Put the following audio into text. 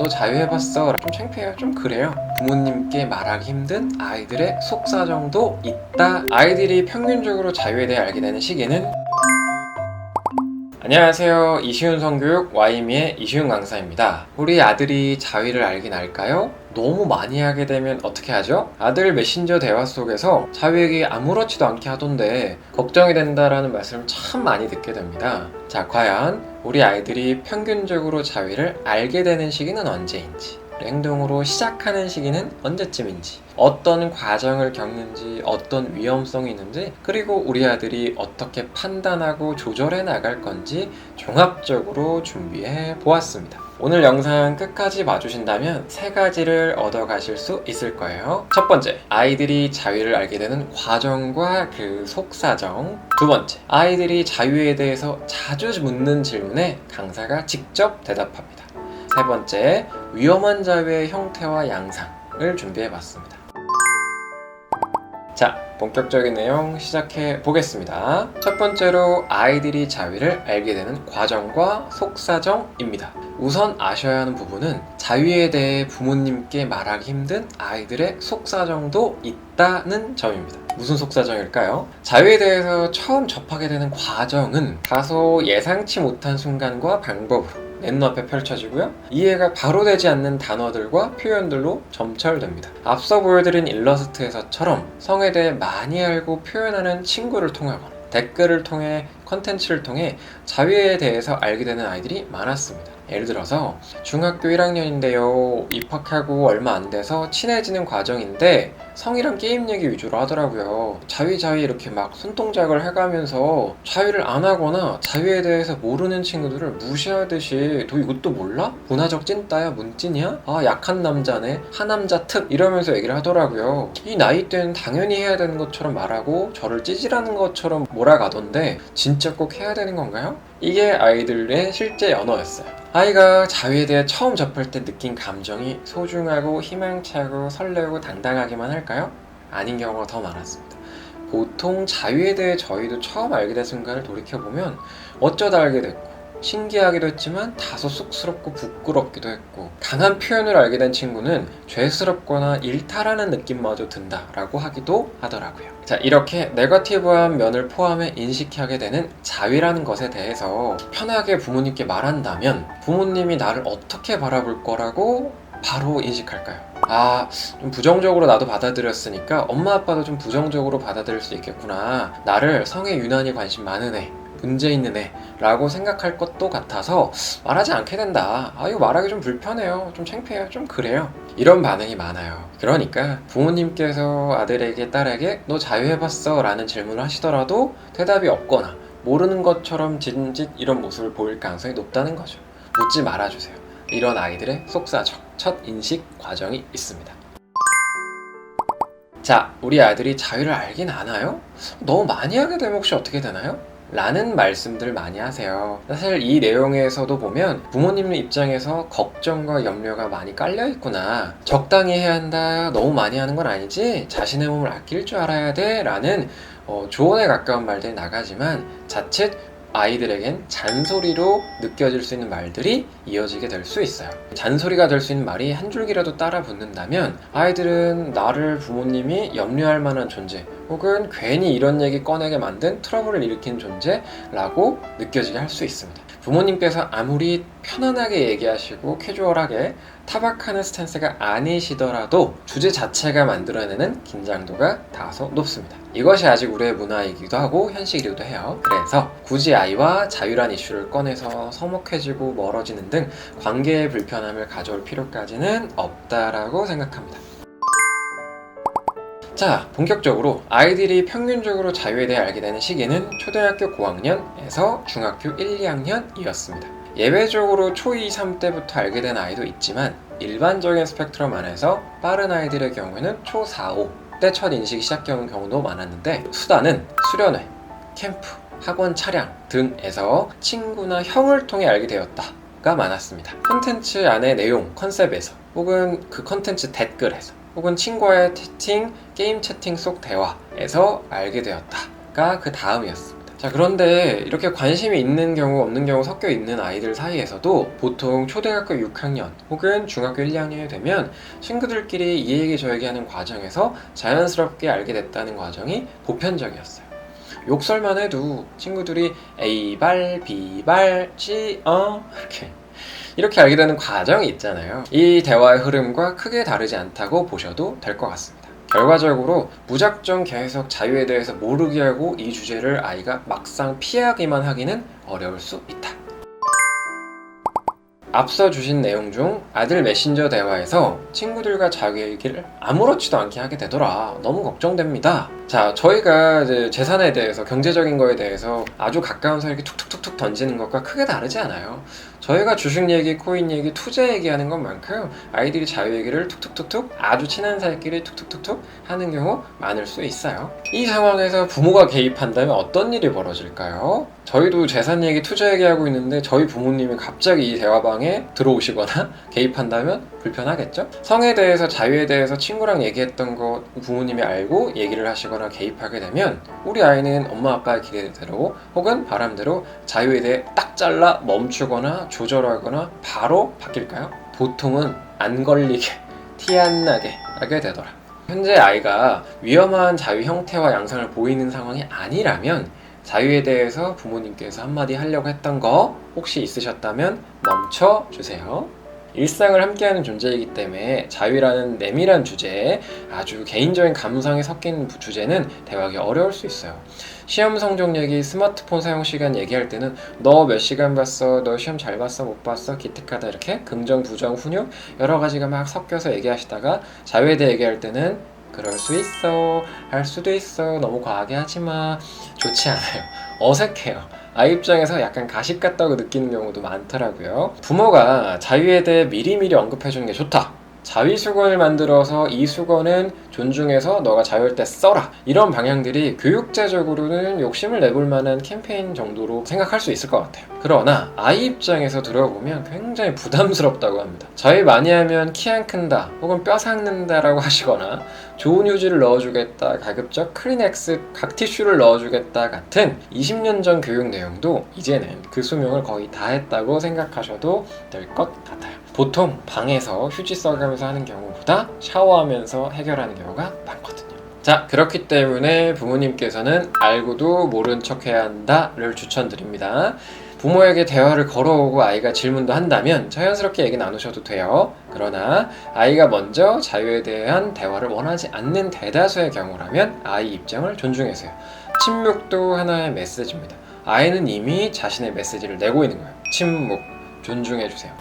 너 자유해봤어? 좀 창피해요. 좀 그래요. 부모님께 말하기 힘든 아이들의 속사정도 있다. 아이들이 평균적으로 자유에 대해 알게 되는 시기는 안녕하세요. 이시훈 성교육 와이미의 이시훈 강사입니다. 우리 아들이 자유를 알긴 알까요? 너무 많이 하게 되면 어떻게 하죠? 아들 메신저 대화 속에서 자유 얘기 아무렇지도 않게 하던데 걱정이 된다라는 말씀을 참 많이 듣게 됩니다. 자, 과연 우리 아이들이 평균적으로 자유를 알게 되는 시기는 언제인지, 행동으로 시작하는 시기는 언제쯤인지, 어떤 과정을 겪는지, 어떤 위험성이 있는지, 그리고 우리 아들이 어떻게 판단하고 조절해 나갈 건지 종합적으로 준비해 보았습니다. 오늘 영상 끝까지 봐주신다면 3가지를 얻어가실 수 있을 거예요. 첫 번째, 아이들이 자유를 알게 되는 과정과 그 속사정. 두 번째, 아이들이 자유에 대해서 자주 묻는 질문에 강사가 직접 대답합니다. 세 번째, 위험한 자유의 형태와 양상을 준비해봤습니다. 자, 본격적인 내용 시작해 보겠습니다. 첫 번째로 아이들이 자유를 알게 되는 과정과 속사정입니다. 우선 아셔야 하는 부분은 자유에 대해 부모님께 말하기 힘든 아이들의 속사정도 있다는 점입니다. 무슨 속사정일까요? 자유에 대해서 처음 접하게 되는 과정은 다소 예상치 못한 순간과 방법으로 내 눈앞에 펼쳐지고요. 이해가 바로 되지 않는 단어들과 표현들로 점철됩니다. 앞서 보여드린 일러스트에서처럼 성에 대해 많이 알고 표현하는 친구를 통하거나 댓글을 통해 컨텐츠를 통해 자유에 대해서 알게 되는 아이들이 많았습니다. 예를 들어서 중학교 1학년인데요. 입학하고 얼마 안 돼서 친해지는 과정인데 성이랑 게임 얘기 위주로 하더라고요. 자유 이렇게 막 손동작을 해가면서 자유를 안 하거나 자유에 대해서 모르는 친구들을 무시하듯이 너 이것도 몰라? 문화적 찐따야? 문찐이야? 아, 약한 남자네? 하남자 특? 이러면서 얘기를 하더라고요. 이 나이 때는 당연히 해야 되는 것처럼 말하고 저를 찌질하는 것처럼 몰아가던데 진짜 꼭 해야 되는 건가요? 이게 아이들의 실제 언어였어요. 아이가 자유에 대해 처음 접할 때 느낀 감정이 소중하고 희망차고 설레고 당당하기만 할까요? 아닌 경우가 더 많았습니다. 보통 자유에 대해 저희도 처음 알게 된 순간을 돌이켜보면 어쩌다 알게 됐고 신기하기도 했지만 다소 쑥스럽고 부끄럽기도 했고, 강한 표현을 알게 된 친구는 죄스럽거나 일탈하는 느낌마저 든다라고 하기도 하더라고요. 자, 이렇게 네거티브한 면을 포함해 인식하게 되는 자유라는 것에 대해서 편하게 부모님께 말한다면 부모님이 나를 어떻게 바라볼 거라고 바로 인식할까요? 아, 좀 부정적으로 나도 받아들였으니까 엄마 아빠도 좀 부정적으로 받아들일 수 있겠구나. 나를 성에 유난히 관심 많은 애, 문제 있는 애 라고 생각할 것도 같아서 말하지 않게 된다. 아, 이거 말하기 좀 불편해요. 좀 창피해요. 좀 그래요. 이런 반응이 많아요. 그러니까 부모님께서 아들에게 딸에게 너 자유해봤어? 라는 질문을 하시더라도 대답이 없거나 모르는 것처럼 진짓 이런 모습을 보일 가능성이 높다는 거죠. 묻지 말아주세요. 이런 아이들의 속사정, 첫 인식 과정이 있습니다. 자, 우리 아들이 자유를 알긴 아나요? 너무 많이 하게 되면 혹시 어떻게 되나요? 라는 말씀들 많이 하세요. 사실 이 내용에서도 보면 부모님 입장에서 걱정과 염려가 많이 깔려 있구나. 적당히 해야 한다. 너무 많이 하는 건 아니지. 자신의 몸을 아낄 줄 알아야 돼. 라는 조언에 가까운 말들이 나가지만 자칫 아이들에겐 잔소리로 느껴질 수 있는 말들이 이어지게 될 수 있어요. 잔소리가 될 수 있는 말이 한 줄기라도 따라 붙는다면 아이들은 나를 부모님이 염려할 만한 존재, 혹은 괜히 이런 얘기 꺼내게 만든 트러블을 일으킨 존재라고 느껴지게 할 수 있습니다. 부모님께서 아무리 편안하게 얘기하시고 캐주얼하게 타박하는 스탠스가 아니시더라도 주제 자체가 만들어내는 긴장도가 다소 높습니다. 이것이 아직 우리의 문화이기도 하고 현실이기도 해요. 그래서 굳이 아이와 자유란 이슈를 꺼내서 서먹해지고 멀어지는 등 관계의 불편함을 가져올 필요까지는 없다라고 생각합니다. 자, 본격적으로 아이들이 평균적으로 자유에 대해 알게 되는 시기는 초등학교 고학년에서 중학교 1, 2학년이었습니다. 예외적으로 초2, 3 때부터 알게 된 아이도 있지만 일반적인 스펙트럼 안에서 빠른 아이들의 경우에는 초4, 5 때 첫 인식이 시작되는 경우도 많았는데, 수다는 수련회, 캠프, 학원 차량 등에서 친구나 형을 통해 알게 되었다가 많았습니다. 컨텐츠 안의 내용, 컨셉에서, 혹은 그 컨텐츠 댓글에서, 혹은 친구와의 채팅, 게임 채팅 속 대화에서 알게 되었다가 그 다음이었습니다. 자, 그런데 이렇게 관심이 있는 경우 없는 경우 섞여 있는 아이들 사이에서도 보통 초등학교 6학년 혹은 중학교 1, 2학년이 되면 친구들끼리 이 얘기 저 얘기 하는 과정에서 자연스럽게 알게 됐다는 과정이 보편적이었어요. 욕설만 해도 친구들이 A발, B발, C, 이렇게 알게 되는 과정이 있잖아요. 이 대화의 흐름과 크게 다르지 않다고 보셔도 될 것 같습니다. 결과적으로 무작정 계속 자유에 대해서 모르게 하고 이 주제를 아이가 막상 피하기만 하기는 어려울 수 있다. 앞서 주신 내용 중 아들 메신저 대화에서 친구들과 자유 얘기를 아무렇지도 않게 하게 되더라. 너무 걱정됩니다. 자, 저희가 이제 재산에 대해서, 경제적인 거에 대해서 아주 가까운 사이에 툭툭툭툭 던지는 것과 크게 다르지 않아요. 저희가 주식 얘기, 코인 얘기, 투자 얘기하는 것만큼 아이들이 자유 얘기를 툭툭툭툭 아주 친한 사이끼리 툭툭툭툭 하는 경우 많을 수 있어요. 이 상황에서 부모가 개입한다면 어떤 일이 벌어질까요? 저희도 재산 얘기, 투자 얘기하고 있는데 저희 부모님이 갑자기 이 대화방에 들어오시거나 개입한다면 불편하겠죠? 성에 대해서, 자유에 대해서 친구랑 얘기했던 거 부모님이 알고 얘기를 하시거나 개입하게 되면 우리 아이는 엄마 아빠의 기대대로 혹은 바람대로 자유에 대해 딱 잘라 멈추거나 조절하거나 바로 바뀔까요? 보통은 안 걸리게, 티 안 나게 하게 되더라. 현재 아이가 위험한 자유 형태와 양상을 보이는 상황이 아니라면 자유에 대해서 부모님께서 한마디 하려고 했던 거 혹시 있으셨다면 멈춰 주세요. 일상을 함께하는 존재이기 때문에 자유라는 내밀한 주제에 아주 개인적인 감성이 섞인 주제는 대화하기 어려울 수 있어요. 시험 성적 얘기, 스마트폰 사용 시간 얘기할 때는 너 몇 시간 봤어? 너 시험 잘 봤어? 못 봤어? 기특하다, 이렇게 긍정, 부정, 훈육 여러 가지가 막 섞여서 얘기하시다가 자유에 대해 얘기할 때는 그럴 수 있어, 할 수도 있어, 너무 과하게 하지마, 좋지 않아요. 어색해요. 아이 입장에서 약간 가식 같다고 느끼는 경우도 많더라고요. 부모가 자유에 대해 미리미리 언급해주는 게 좋다. 자위수건을 만들어서 이 수건은 존중해서 너가 자유할 때 써라, 이런 방향들이 교육제적으로는 욕심을 내볼 만한 캠페인 정도로 생각할 수 있을 것 같아요. 그러나 아이 입장에서 들어보면 굉장히 부담스럽다고 합니다. 자위 많이 하면 키 안 큰다 혹은 뼈 삭는다 라고 하시거나 좋은 휴지를 넣어주겠다, 가급적 크리넥스 각티슈를 넣어주겠다 같은 20년 전 교육 내용도 이제는 그 수명을 거의 다 했다고 생각하셔도 될 것 같아요. 보통 방에서 휴지 써가면서 하는 경우보다 샤워하면서 해결하는 경우가 많거든요. 자, 그렇기 때문에 부모님께서는 알고도 모른 척 해야 한다를 추천드립니다. 부모에게 대화를 걸어오고 아이가 질문도 한다면 자연스럽게 얘기 나누셔도 돼요. 그러나 아이가 먼저 자유에 대한 대화를 원하지 않는 대다수의 경우라면 아이 입장을 존중해서요. 침묵도 하나의 메시지입니다. 아이는 이미 자신의 메시지를 내고 있는 거예요. 침묵, 존중해주세요.